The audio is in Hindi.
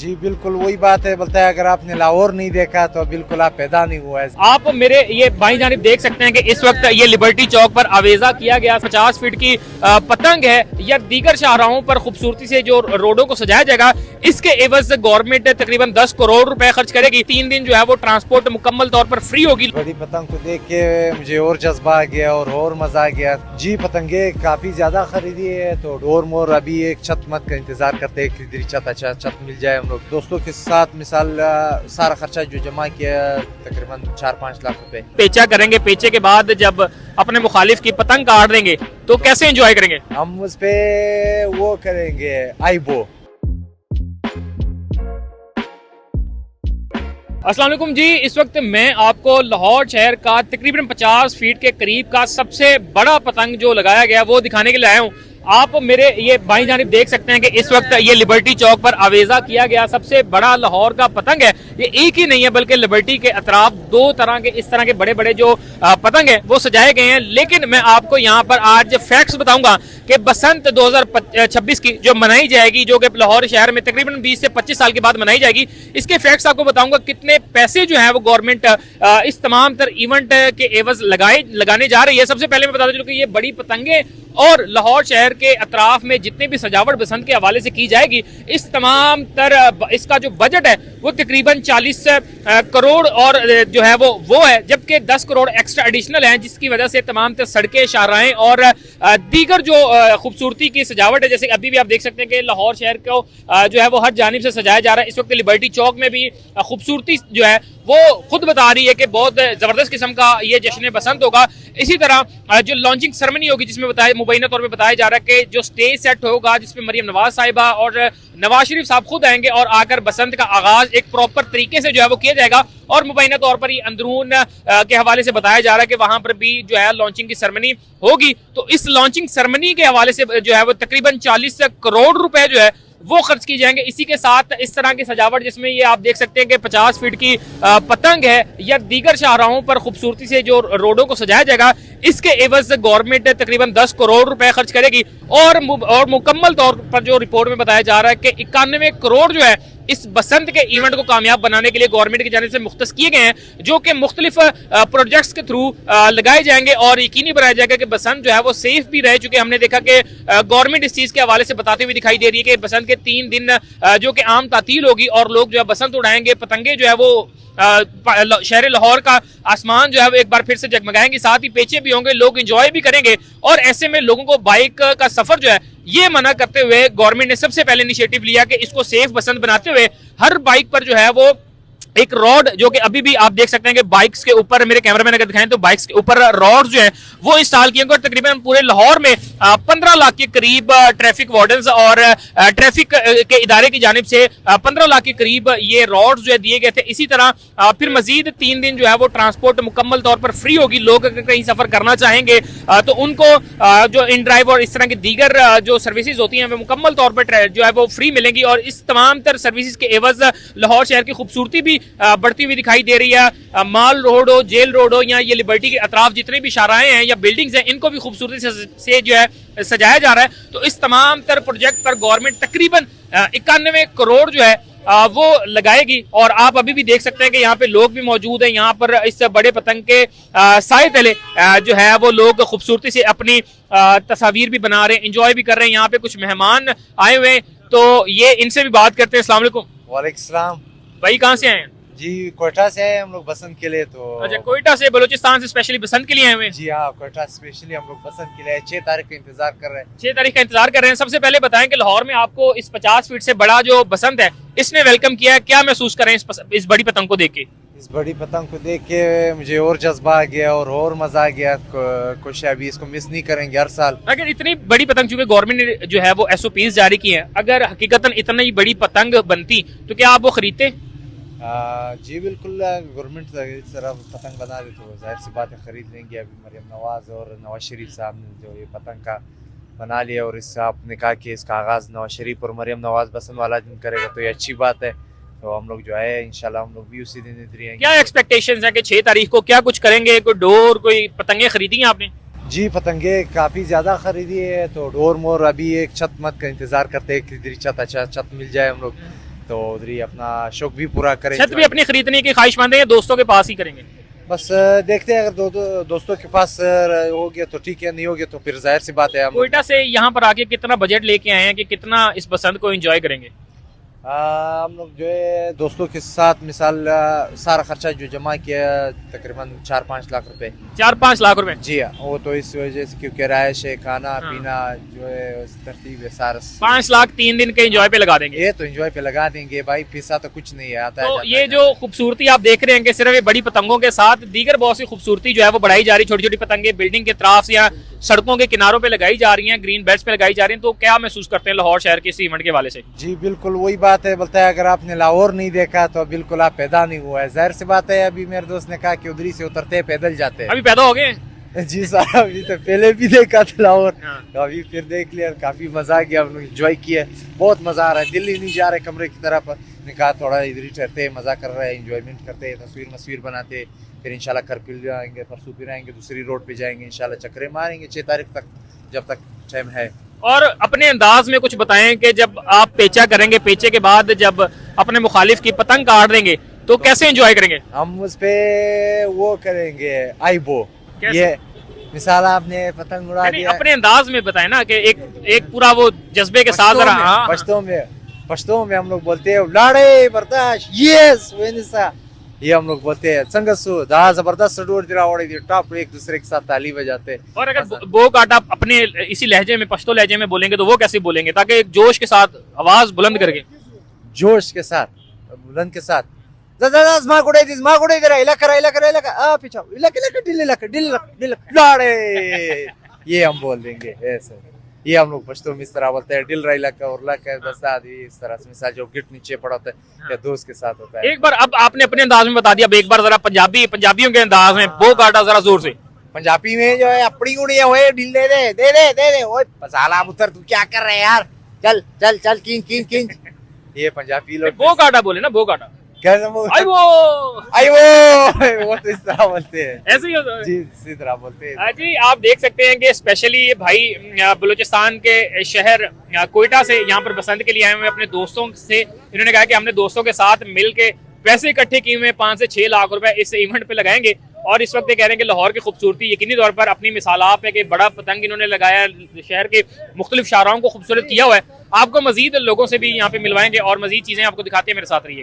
जी बिल्कुल वही बात है, बोलता है अगर आपने लाहौर नहीं देखा तो बिल्कुल आप पैदा नहीं हुआ है। आप मेरे ये बाईं जानिब देख सकते हैं कि इस वक्त ये लिबर्टी चौक पर आवेजा किया गया 50 फीट की पतंग है या दीगर शाहराहों पर खूबसूरती से जो रोडों को सजाया जाएगा, इसके एवज गवर्नमेंट तकरीबन 10 करोड़ रुपए खर्च करेगी। 3 दिन जो है वो ट्रांसपोर्ट मुकम्मल तौर पर फ्री होगी। बड़ी पतंग को देख के मुझे और जज्बा आ गया और मजा आ गया। जी पतंगे काफी ज्यादा खरीदी है तो डोर मोर अभी एक छत मत का इंतजार करते हैं कि छत अच्छा छत मिल जाए। हम लोग दोस्तों के साथ मिसाल सारा खर्चा जो जमा किया तकरीबन 4-5 लाख रुपए पेचा करेंगे। पेचे के बाद जब अपने मुखालिफ की पतंग काट देंगे तो कैसे एंजॉय करेंगे? हम उस पे वो करेंगे आईबो। अस्सलाम वालेकुम जी, इस वक्त मैं आपको लाहौर शहर का तकरीबन 50 फीट के करीब का सबसे बड़ा पतंग जो लगाया गया वो दिखाने के लिए आया हूँ। आप मेरे ये बाईं जानिब देख सकते हैं कि इस वक्त ये लिबर्टी चौक पर आवेजा किया गया सबसे बड़ा लाहौर का पतंग है। ये एक ही नहीं है बल्कि लिबर्टी के अतराफ 2 तरह के इस तरह के बड़े बड़े जो पतंग है वो सजाए गए हैं। लेकिन मैं आपको यहाँ पर आज फैक्ट्स बताऊंगा कि बसंत 2026 की जो मनाई जाएगी, जो कि लाहौर शहर में तकरीबन 20 से 25 साल के बाद मनाई जाएगी, इसके फैक्ट्स आपको बताऊंगा। कितने पैसे जो है वो गवर्नमेंट इस तमाम तर इवेंट के एवज लगाने जा रही है। सबसे पहले मैं बता दूं कि ये बड़ी पतंगे और लाहौर शहर के अतराफ में जितने भी सजावट बसंत के हवाले से की जाएगी, इस तमाम तर इसका जो बजट है वो तकरीबन 40 करोड़ और जो है वो है, जबकि 10 करोड़ एक्स्ट्रा एडिशनल हैं, जिसकी वजह से तमाम तर सड़कें, शाहराहें और दीगर जो खूबसूरती की सजावट है, जैसे अभी भी आप देख सकते हैं कि लाहौर शहर को जो है वो हर जानिब से सजाया जा रहा है। इस वक्त लिबर्टी चौक में भी खूबसूरती जो है वो खुद बता रही है कि बहुत जबरदस्त किस्म का ये जश्न बसंत होगा। इसी तरह जो लॉन्चिंग सेरेमनी होगी जिसमें मुबैना तौर पे बताया जा रहा है कि जो स्टेज सेट होगा जिसमें मरियम नवाज साहिबा और नवाज शरीफ साहब खुद आएंगे और आकर बसंत का आगाज एक प्रॉपर तरीके से जो है वो किया जाएगा। और मुबैना तौर पर ये अंदरून के हवाले से बताया जा रहा है कि वहां पर भी जो है लॉन्चिंग की सेरेमनी होगी। तो इस लॉन्चिंग सेरेमनी के हवाले से जो है वो तकरीबन 40 करोड़ रुपए जो है वो खर्च की जाएंगे। इसी के साथ इस तरह की सजावट जिसमें ये आप देख सकते हैं कि 50 फीट की पतंग है या दीगर शाहराहों पर खूबसूरती से जो रोडों को सजाया जाएगा, इसके एवज गवर्नमेंट तकरीबन 10 करोड़ रुपए खर्च करेगी। और मुकम्मल तौर पर जो रिपोर्ट में बताया जा रहा है कि 91 करोड़ जो है इस बसंत के इवेंट को कामयाब बनाने के लिए गवर्नमेंट की जानिब से मुख्तस किए गए हैं, जो कि मुख्तलिफ प्रोजेक्ट्स के थ्रू लगाए जाएंगे और यकीनी बनाया जाएगा कि बसंत जो है वो सेफ भी रहे। चूंकि हमने देखा कि गवर्नमेंट इस चीज के हवाले से बताते हुए दिखाई दे रही है कि बसंत के 3 दिन जो कि आम तातील होगी और लोग जो है बसंत उड़ाएंगे, पतंगे जो है वो शहर लाहौर का आसमान जो है वो एक बार फिर से जगमगाएंगे, साथ ही पेचे भी होंगे, लोग एंजॉय भी करेंगे। और ऐसे में लोगों को बाइक का सफर जो है ये मना करते हुए गवर्नमेंट ने सबसे पहले इनिशिएटिव लिया कि इसको सेफ बसंत बनाते हुए हर बाइक पर जो है वो एक रॉड, जो कि अभी भी आप देख सकते हैं कि बाइक्स के ऊपर, मेरे कैमरामैन अगर दिखाएं तो बाइक्स के ऊपर रॉड्स जो हैं वो इंस्टॉल किए गए। और तकरीबन पूरे लाहौर में 15 लाख के करीब ट्रैफिक वार्डन्स और ट्रैफिक के इदारे की जानिब से 15 लाख के करीब ये रॉड्स जो है दिए गए थे। इसी तरह फिर मजीद 3 दिन जो है वो ट्रांसपोर्ट मुकम्मल तौर पर फ्री होगी। लोग अगर कहीं सफर करना चाहेंगे तो उनको जो इन ड्राइव और इस तरह की दीगर जो सर्विसेज होती हैं वो मुकम्मल तौर पर जो है वो फ्री मिलेंगी। और इस तमाम तर सर्विसेज के एवज लाहौर शहर की खूबसूरती भी बढ़ती हुई दिखाई दे रही है। माल रोड हो, जेल रोड हो या ये लिबर्टी के अतराफ जितने भी शाहराहें हैं या बिल्डिंग्स हैं, इनको भी खूबसूरती से जो है सजाया जा रहा है। तो इस तमाम तर प्रोजेक्ट पर गवर्नमेंट तकरीबन 91 करोड़ जो है वो लगाएगी। और आप अभी भी देख सकते हैं कि यहाँ पे लोग भी मौजूद हैं। यहाँ पर इस बड़े पतंग के साए तले जो है वो लोग खूबसूरती से अपनी तस्वीर भी बना रहे हैं, एंजॉय भी कर रहे हैं। यहाँ पे कुछ मेहमान आए हुए हैं तो ये इनसे भी बात करते हैं। अस्सलाम वालेकुम। वालेकुम सलाम। भाई कहाँ से आए हैं? जी कोयटा से हैं हम लोग बसंत के लिए। तो अच्छा, कोयटा से, बलूचिस्तान से स्पेशली बसंत के लिए आए हुए हैं? जी हाँ, कोयटा स्पेशली हम लोग बसंत के लिए 6 तारीख का इंतजार कर रहे हैं। 6 तारीख का इंतजार कर रहे हैं। सबसे पहले बताएं कि लाहौर में आपको इस 50 फीट से बड़ा जो बसंत है इसने वेलकम किया है, क्या महसूस कर रहे हैं इस बड़ी पतंग को देख के? इस बड़ी पतंग को देख के मुझे और जज्बा आ गया और मजा आ गया। कुछ अभी इसको मिस नहीं करेंगे हर साल। अगर इतनी बड़ी पतंग, चूंकि गवर्नमेंट ने जो है वो SOPs जारी की है, अगर हकीकतन इतनी बड़ी पतंग बनती तो क्या आप वो खरीदते? जी बिल्कुल, गवर्नमेंट इस तरह पतंग बना दे तो जाहिर सी बात है खरीद लेंगे। अभी मरियम नवाज और नवाज शरीफ साहब ने जो ये पतंग का बना लिया और इससे आपने कहा कि इसका आगाज नवाज शरीफ और मरियम नवाज बसंत वाला दिन करेगा तो ये अच्छी बात है। तो हम लोग जो है इंशाल्लाह हम लोग भी उसी दिन इधर आएंगे। क्या एक्सपेक्टेशंस है कि 6 तारीख को क्या कुछ करेंगे? कोई डोर, कोई पतंगे खरीदी हैं आपने? जी पतंगे काफी ज्यादा खरीदी है तो डोर मोर अभी एक छत मत का इंतजार करते हैं कि छत अच्छा छत मिल जाए। हम लोग तो तो उधर ही अपना शौक भी पूरा करें। छत भी अपनी खरीदने की ख्वाहिशमंद है या दोस्तों के पास ही करेंगे? बस देखते हैं, अगर दोस्तों के पास हो गया तो ठीक है, नहीं हो गया तो फिर जाहिर सी बात है हम कोयटा से यहाँ पर आके कितना बजट लेके आए हैं कि कितना इस बसंत को एंजॉय करेंगे? हम लोग जो है दोस्तों के साथ मिसाल सारा खर्चा जो जमा किया तकरीबन 4-5 लाख रुपए। 4-5 लाख रुपए? जी हाँ, वो तो इस वजह से क्योंकि रिहायश है, खाना पीना जो है तरतीब है सारा। 5 लाख 3 दिन के एंजॉय पे लगा देंगे? ये तो एंजॉय पे लगा देंगे भाई, पैसा तो कुछ नहीं आता है। तो ये जो खूबसूरती आप देख रहे हैं कि सिर्फ ये बड़ी पतंगों के साथ दीगर बहुत सी खूबसूरती जो है वो बढ़ाई जा रही है। छोटी छोटी पतंगे बिल्डिंग के तरफ या सड़कों के किनारों पे लगाई जा रही हैं, ग्रीन बेल्ट्स पे लगाई जा रही हैं। तो क्या महसूस करते हैं लाहौर शहर के इस इवेंट के हवाले से? जी बिल्कुल वही बात है, बोलता है अगर आपने लाहौर नहीं देखा तो बिल्कुल आप पैदा नहीं हुआ है। जाहिर सी बात है, अभी मेरे दोस्त ने कहा कि उधरी से उतरते हैं पैदल जाते हैं। अभी पैदा हो गए? जी साहब, अभी तो पहले भी देखा था लाहौर, हाँ। तो अभी फिर देख लिया, काफी मजा आ गया, हम लोग एंजॉय किया, बहुत मजा आ रहा है। दिल्ली नहीं जा रहे कमरे की तरफ, ने कहा थोड़ा इधर ही ठहरते हैं, मजा कर रहे हैं, एंजॉयमेंट करते हैं, तस्वीर बनाते हैं। फिर इंशाल्लाह कल फिर आएंगे, परसों फिर आएंगे, दूसरी रोड पे जाएंगे, इंशाल्लाह चक्रे मारेंगे 6 तारीख तक, जब तक टाइम है। और अपने अंदाज में कुछ बताएं कि जब आप पेचा करेंगे, पेचे के बाद जब अपने मुखालिफ की पतंग काट देंगे तो कैसे एंजॉय करेंगे? हम उस पे वो करेंगे आईबो। ये मिसाल आपने पतंग उड़ा दिया, अपने अंदाज में बताएं ना कि एक पूरा वो जज्बे के साथ जरा। पश्तो में हम लोग बोलते हैं लाड़े बर्दाश्त, यस वेनिसा, ये हम लोग बोलते हैं संगसु दा जबरदस्त सडोर दिरा ओड़े दी टॉप, एक दूसरे के साथ ताली बजाते। और अगर बो काटा अपने इसी लहजे में, पश्तो लहजे में बोलेंगे तो वो कैसे बोलेंगे ताकि एक जोश के साथ आवाज बुलंद करके? जोश के साथ, बुलंद के साथ, ये हम बोल देंगे ऐसे। ये हम लोग पश्तो में इस तरह बोलते हैं, डिल रहा इलाका और लाका दस्ता दी, इस तरह से मिसाल जो गिफ्ट नीचे पड़ा होता है या दोस्त के साथ होता है। एक बार अब आपने अपने अंदाज में बता दिया, अब एक बार जरा पंजाबियों के अंदाज में बो काटा जरा जोर से। पंजाबी में जो है अपनी गुड़िया हुए ढील दे दे ओए पसाला उतर, तू क्या कर रहे हैं यार, चल चल चल किंग ये पंजाबी लोग बो काटा बोले ना, बो काटा क्या आई वो वो तो इस तरह बोलते हैं, ऐसे ही होता है जी, इसी तरह बोलते हैं जी। आप देख सकते हैं कि स्पेशली ये भाई बलूचिस्तान के शहर कोयटा से यहाँ पर बसंत के लिए आए हुए अपने दोस्तों से। इन्होंने कहा कि हमने दोस्तों के साथ मिल के पैसे इकट्ठे किए हुए 5 से 6 लाख रुपए इस इवेंट पे लगाएंगे। और इस वक्त ये कह रहे हैं कि लाहौर की खूबसूरती यकीनी तौर पर अपनी मिसाल आप है कि बड़ा पतंग इन्होंने लगाया, शहर के मुख्तलिफ शाहराओं को खूबसूरत किया हुआ है। आपको मजीद लोगों से भी यहाँ पे मिलवाएंगे और मजीद चीजें आपको दिखाते हैं, मेरे साथ रहिएगा।